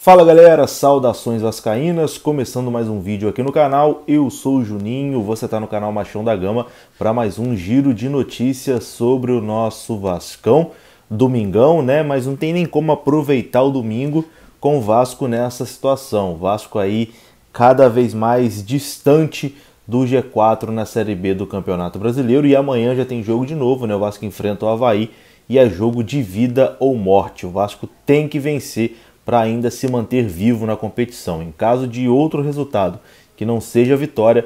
Fala galera, saudações vascaínas, começando mais um vídeo aqui no canal. Eu sou o Juninho, você está no canal Machão da Gama para mais um giro de notícias sobre o nosso Vascão. Domingão, né? Mas não tem nem como aproveitar o domingo com o Vasco nessa situação. O Vasco aí cada vez mais distante do G4 na Série B do Campeonato Brasileiro, e amanhã já tem jogo de novo, né? O Vasco enfrenta o Avaí e é jogo de vida ou morte. O Vasco tem que vencer para ainda se manter vivo na competição. Em caso de outro resultado que não seja vitória,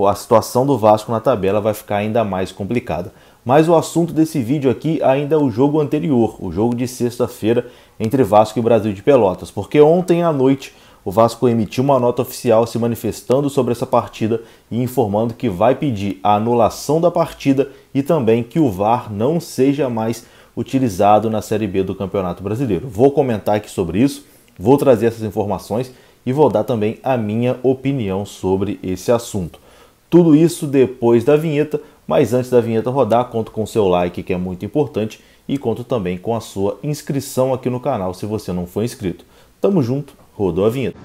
a situação do Vasco na tabela vai ficar ainda mais complicada. Mas o assunto desse vídeo aqui ainda é o jogo anterior, o jogo de sexta-feira entre Vasco e Brasil de Pelotas, porque ontem à noite o Vasco emitiu uma nota oficial se manifestando sobre essa partida e informando que vai pedir a anulação da partida e também que o VAR não seja mais utilizado na Série B do Campeonato Brasileiro. Vou comentar aqui sobre isso, vou trazer essas informações e vou dar também a minha opinião sobre esse assunto. Tudo isso depois da vinheta, mas antes da vinheta rodar, conto com o seu like, que é muito importante, e conto também com a sua inscrição aqui no canal se você não for inscrito. Tamo junto, rodou a vinheta.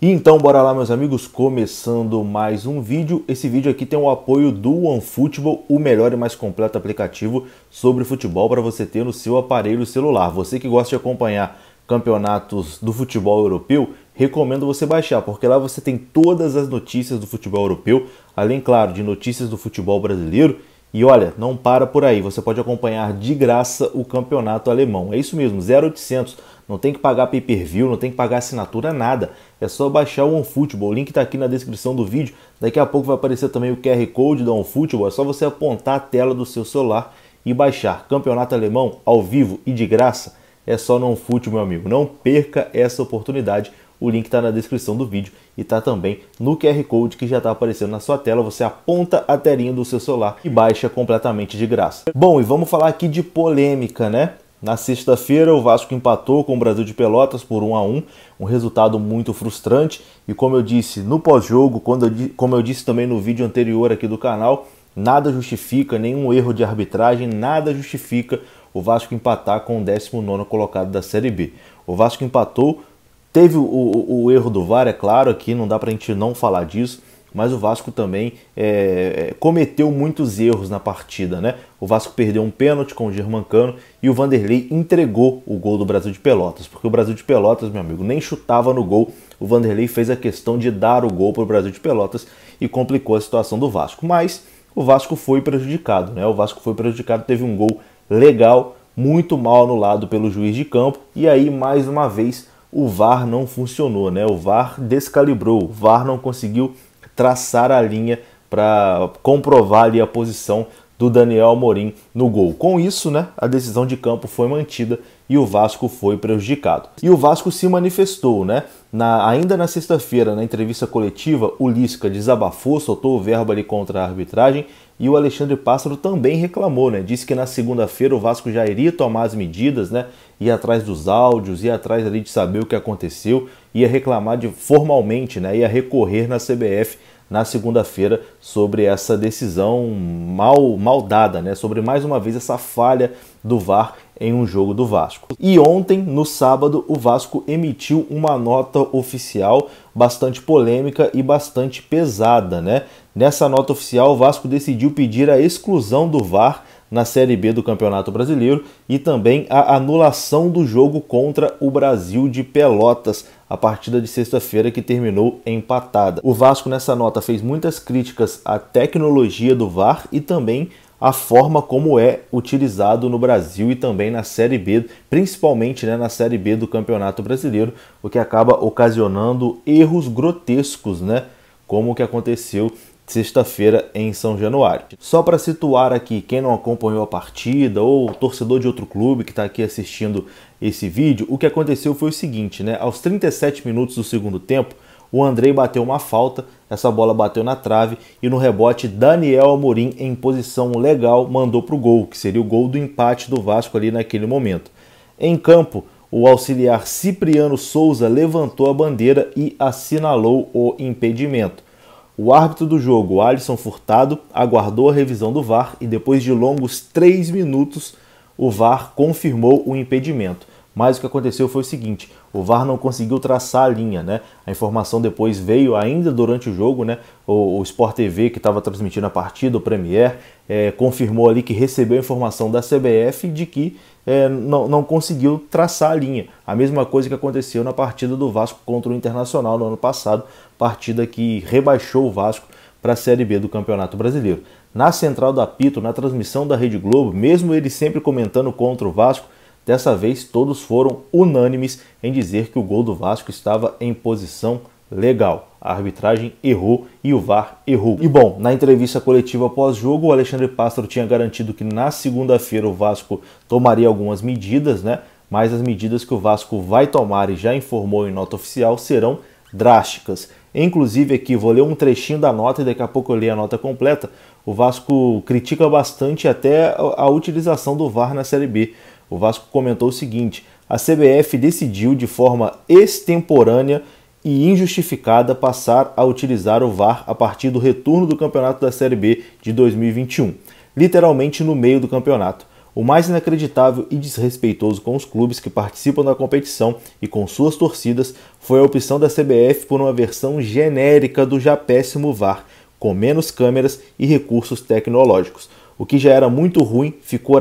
E então, bora lá meus amigos, começando mais um vídeo. Esse vídeo aqui tem o apoio do OneFootball, o melhor e mais completo aplicativo sobre futebol para você ter no seu aparelho celular. Você que gosta de acompanhar campeonatos do futebol europeu, recomendo você baixar, porque lá você tem todas as notícias do futebol europeu, além, claro, de notícias do futebol brasileiro. E olha, não para por aí, você pode acompanhar de graça o campeonato alemão. É isso mesmo, 0800, não tem que pagar pay-per-view, não tem que pagar assinatura, nada. É só baixar o OneFootball, o link está aqui na descrição do vídeo. Daqui a pouco vai aparecer também o QR Code da OneFootball, é só você apontar a tela do seu celular e baixar. Campeonato alemão, ao vivo e de graça, é só no OneFootball, meu amigo. Não perca essa oportunidade. O link está na descrição do vídeo e está também no QR Code que já está aparecendo na sua tela. Você aponta a telinha do seu celular e baixa completamente de graça. Bom, e vamos falar aqui de polêmica, né? Na sexta-feira o Vasco empatou com o Brasil de Pelotas por 1-1, um resultado muito frustrante. E como eu disse no pós-jogo, como eu disse também no vídeo anterior aqui do canal, nada justifica, nenhum erro de arbitragem, nada justifica o Vasco empatar com o 19º colocado da Série B. O Vasco empatou. Teve o erro do VAR, é claro, aqui não dá pra gente não falar disso, mas o Vasco também cometeu muitos erros na partida, né? O Vasco perdeu um pênalti com o Germancano e o Vanderlei entregou o gol do Brasil de Pelotas, porque o Brasil de Pelotas, meu amigo, nem chutava no gol. O Vanderlei fez a questão de dar o gol para o Brasil de Pelotas e complicou a situação do Vasco. Mas o Vasco foi prejudicado, né? O Vasco foi prejudicado, teve um gol legal, muito mal anulado pelo juiz de campo, e aí, mais uma vez, o VAR não funcionou, né? O VAR descalibrou, o VAR não conseguiu traçar a linha para comprovar ali a posição do Daniel Amorim no gol. Com isso, né, a decisão de campo foi mantida e o Vasco foi prejudicado. E o Vasco se manifestou, né? Ainda na sexta-feira, na entrevista coletiva, o Lisca desabafou, soltou o verbo ali contra a arbitragem, e o Alexandre Pássaro também reclamou, né? Disse que na segunda-feira o Vasco já iria tomar as medidas, né? Ia atrás dos áudios, ia atrás ali de saber o que aconteceu, ia reclamar formalmente, né? Ia recorrer na CBF na segunda-feira sobre essa decisão mal dada, né? Sobre mais uma vez essa falha do VAR em um jogo do Vasco. E ontem, no sábado, o Vasco emitiu uma nota oficial bastante polêmica e bastante pesada, né? Nessa nota oficial, o Vasco decidiu pedir a exclusão do VAR na Série B do Campeonato Brasileiro e também a anulação do jogo contra o Brasil de Pelotas, a partida de sexta-feira que terminou empatada. O Vasco nessa nota fez muitas críticas à tecnologia do VAR e também a forma como é utilizado no Brasil e também na Série B, principalmente, né, na Série B do Campeonato Brasileiro, o que acaba ocasionando erros grotescos, né, como o que aconteceu sexta-feira em São Januário. Só para situar aqui quem não acompanhou a partida ou torcedor de outro clube que está aqui assistindo esse vídeo, o que aconteceu foi o seguinte, né, aos 37 minutos do segundo tempo, o Andrei bateu uma falta, essa bola bateu na trave e no rebote Daniel Amorim, em posição legal, mandou para o gol, que seria o gol do empate do Vasco ali naquele momento. Em campo, o auxiliar Cipriano Souza levantou a bandeira e assinalou o impedimento. O árbitro do jogo, Alisson Furtado, aguardou a revisão do VAR e depois de longos 3 minutos o VAR confirmou o impedimento. Mas o que aconteceu foi o seguinte, o VAR não conseguiu traçar a linha, né? A informação depois veio ainda durante o jogo, né? O Sport TV, que estava transmitindo a partida, o Premier, confirmou ali que recebeu a informação da CBF de que não conseguiu traçar a linha. A mesma coisa que aconteceu na partida do Vasco contra o Internacional no ano passado, partida que rebaixou o Vasco para a Série B do Campeonato Brasileiro. Na central do apito, na transmissão da Rede Globo, mesmo ele sempre comentando contra o Vasco, dessa vez todos foram unânimes em dizer que o gol do Vasco estava em posição legal. A arbitragem errou e o VAR errou. E bom, na entrevista coletiva pós-jogo, o Alexandre Pássaro tinha garantido que na segunda-feira o Vasco tomaria algumas medidas, né? Mas as medidas que o Vasco vai tomar e já informou em nota oficial serão drásticas. Inclusive aqui, vou ler um trechinho da nota e daqui a pouco eu leio a nota completa. O Vasco critica bastante até a utilização do VAR na Série B. O Vasco comentou o seguinte: a CBF decidiu de forma extemporânea e injustificada passar a utilizar o VAR a partir do retorno do campeonato da Série B de 2021, literalmente no meio do campeonato. O mais inacreditável e desrespeitoso com os clubes que participam da competição e com suas torcidas foi a opção da CBF por uma versão genérica do já péssimo VAR, com menos câmeras e recursos tecnológicos. O que já era muito ruim ficou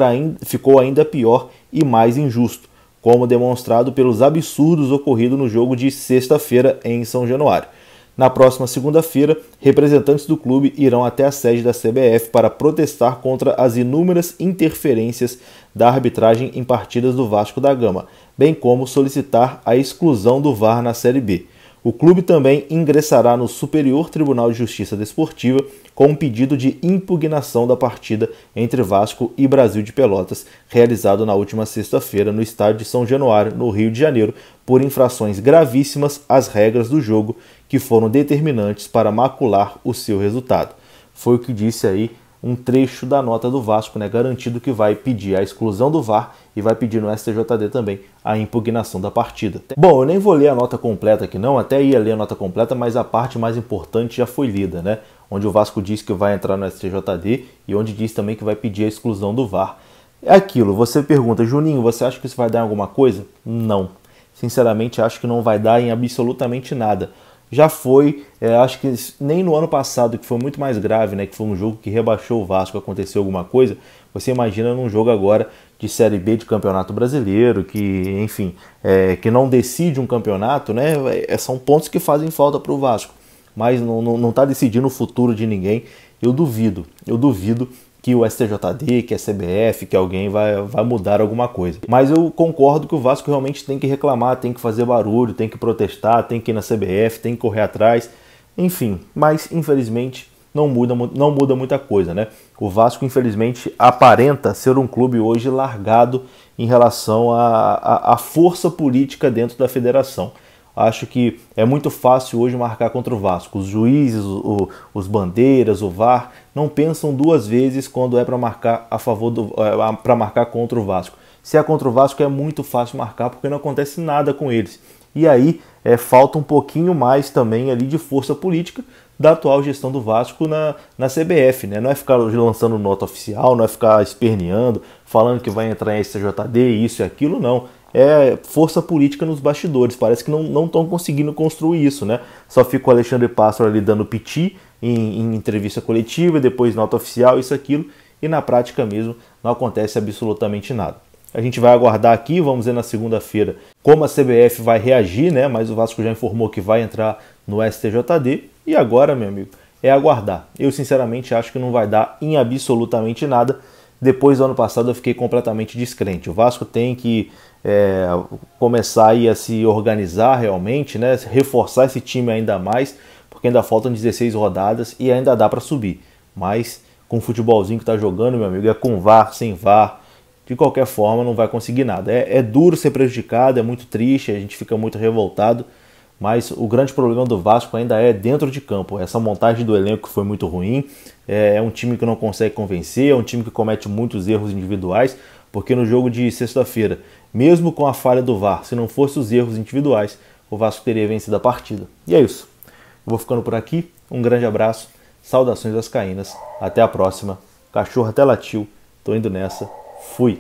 ainda pior e mais injusto, como demonstrado pelos absurdos ocorridos no jogo de sexta-feira em São Januário. Na próxima segunda-feira, representantes do clube irão até a sede da CBF para protestar contra as inúmeras interferências da arbitragem em partidas do Vasco da Gama, bem como solicitar a exclusão do VAR na Série B. O clube também ingressará no Superior Tribunal de Justiça Desportiva com um pedido de impugnação da partida entre Vasco e Brasil de Pelotas, realizado na última sexta-feira no estádio de São Januário, no Rio de Janeiro, por infrações gravíssimas às regras do jogo que foram determinantes para macular o seu resultado. Foi o que disse aí um trecho da nota do Vasco, né, garantido que vai pedir a exclusão do VAR e vai pedir no STJD também a impugnação da partida. Bom, eu nem vou ler a nota completa aqui não, até ia ler a nota completa, mas a parte mais importante já foi lida, né? Onde o Vasco diz que vai entrar no STJD e onde diz também que vai pedir a exclusão do VAR. É aquilo, você pergunta, Juninho, você acha que isso vai dar em alguma coisa? Não. Sinceramente, acho que não vai dar em absolutamente nada. Já foi, acho que nem no ano passado, que foi muito mais grave, né, que foi um jogo que rebaixou o Vasco, aconteceu alguma coisa, você imagina num jogo agora de Série B de Campeonato Brasileiro, que, enfim, que não decide um campeonato, né, são pontos que fazem falta para o Vasco, mas não está decidindo o futuro de ninguém. Eu duvido que o STJD, que a CBF, que alguém vai mudar alguma coisa. Mas eu concordo que o Vasco realmente tem que reclamar, tem que fazer barulho, tem que protestar, tem que ir na CBF, tem que correr atrás, enfim. Mas, infelizmente, não muda muita coisa, né? O Vasco, infelizmente, aparenta ser um clube hoje largado em relação à força política dentro da federação. Acho que é muito fácil hoje marcar contra o Vasco. Os juízes, os bandeiras, o VAR não pensam duas vezes quando é para marcar para marcar contra o Vasco. Se é contra o Vasco é muito fácil marcar porque não acontece nada com eles. E aí falta um pouquinho mais também ali de força política da atual gestão do Vasco na CBF, né? Não é ficar lançando nota oficial, não é ficar esperneando, falando que vai entrar em STJD, isso e aquilo, não. É força política nos bastidores, parece que não estão conseguindo construir isso, né? Só fica o Alexandre Pássaro ali dando piti em entrevista coletiva, depois nota oficial, isso, aquilo, e na prática mesmo não acontece absolutamente nada. A gente vai aguardar aqui, vamos ver na segunda-feira como a CBF vai reagir, né? Mas o Vasco já informou que vai entrar no STJD e agora, meu amigo, é aguardar. Eu sinceramente acho que não vai dar em absolutamente nada. Depois do ano passado eu fiquei completamente descrente. O Vasco tem que começar aí a se organizar realmente, né? Reforçar esse time ainda mais, porque ainda faltam 16 rodadas e ainda dá para subir. Mas com o futebolzinho que está jogando, meu amigo, com VAR, sem VAR, de qualquer forma não vai conseguir nada. É duro ser prejudicado, é muito triste, a gente fica muito revoltado, mas o grande problema do Vasco ainda é dentro de campo. Essa montagem do elenco foi muito ruim, é um time que não consegue convencer, é um time que comete muitos erros individuais, porque no jogo de sexta-feira, mesmo com a falha do VAR, se não fosse os erros individuais, o Vasco teria vencido a partida. E é isso. Eu vou ficando por aqui. Um grande abraço, saudações vascaínas, até a próxima. Cachorro até latiu, tô indo nessa, fui!